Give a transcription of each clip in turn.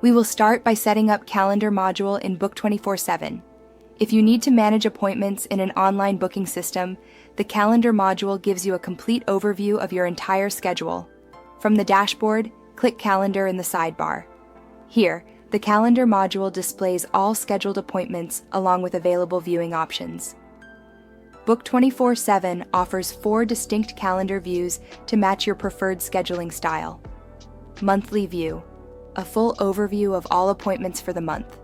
We will start by setting up Calendar module in Book24Seven. If you need to manage appointments in an online booking system, the Calendar module gives you a complete overview of your entire schedule. From the dashboard, click Calendar in the sidebar. Here, the Calendar module displays all scheduled appointments along with available viewing options. Book24Seven offers 4 distinct calendar views to match your preferred scheduling style. Monthly view, a full overview of all appointments for the month.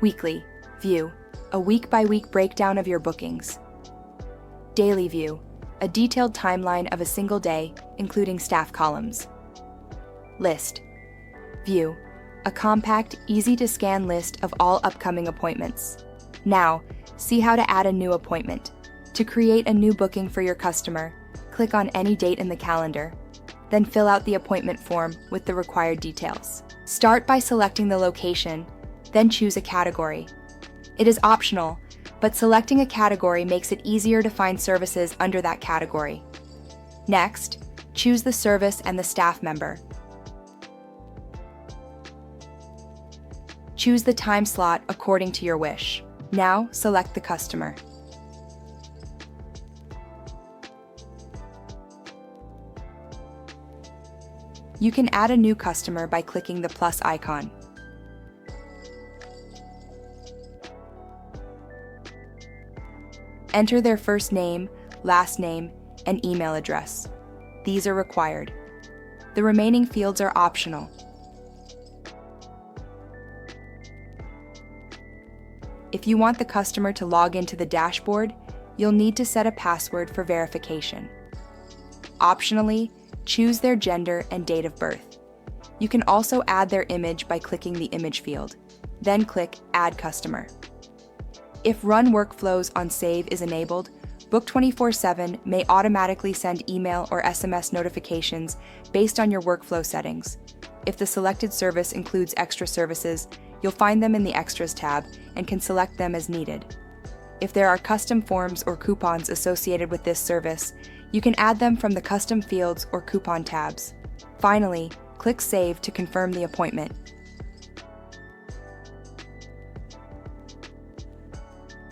Weekly view, a week-by-week breakdown of your bookings. Daily view, a detailed timeline of a single day, including staff columns. List view, a compact, easy-to-scan list of all upcoming appointments. Now, see how to add a new appointment. To create a new booking for your customer, click on any date in the calendar. Then fill out the appointment form with the required details. Start by selecting the location, then choose a category. It is optional, but selecting a category makes it easier to find services under that category. Next, choose the service and the staff member. Choose the time slot according to your wish. Now, select the customer. You can add a new customer by clicking the plus icon. Enter their first name, last name, and email address. These are required. The remaining fields are optional. If you want the customer to log into the dashboard, you'll need to set a password for verification. Optionally, choose their gender and date of birth. You can also add their image by clicking the image field. Then click Add Customer. If Run Workflows on Save is enabled, Book24Seven may automatically send email or SMS notifications based on your workflow settings. If the selected service includes extra services, you'll find them in the Extras tab and can select them as needed. If there are custom forms or coupons associated with this service, you can add them from the Custom Fields or Coupon tabs. Finally, click Save to confirm the appointment.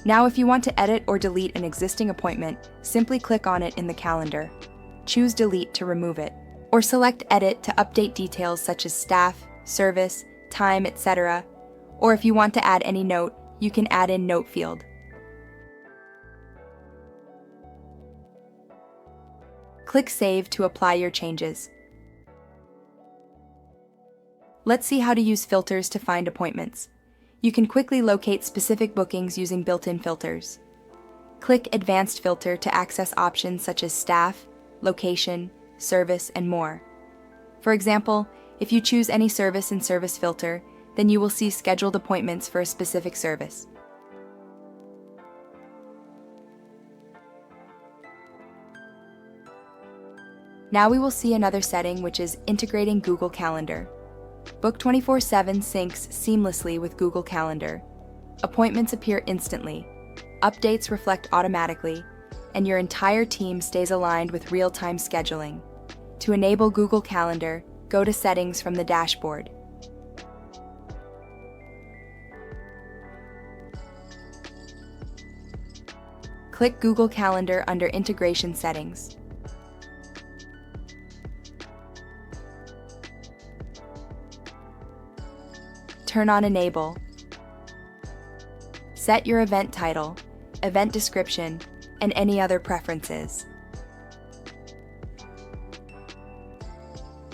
Now, if you want to edit or delete an existing appointment, simply click on it in the calendar. Choose Delete to remove it, or select Edit to update details such as staff, service, time, etc. Or if you want to add any note, you can add in Note field. Click Save to apply your changes. Let's see how to use filters to find appointments. You can quickly locate specific bookings using built-in filters. Click Advanced Filter to access options such as staff, location, service, and more. For example, if you choose any service in Service Filter, then you will see scheduled appointments for a specific service. Now we will see another setting, which is integrating Google Calendar. Book24Seven syncs seamlessly with Google Calendar. Appointments appear instantly, updates reflect automatically, and your entire team stays aligned with real-time scheduling. To enable Google Calendar, go to Settings from the dashboard. Click Google Calendar under Integration Settings. Turn on Enable. Set your event title, event description, and any other preferences.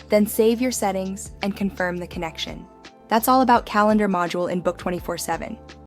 Then save your settings and confirm the connection. That's all about Calendar module in Book24Seven.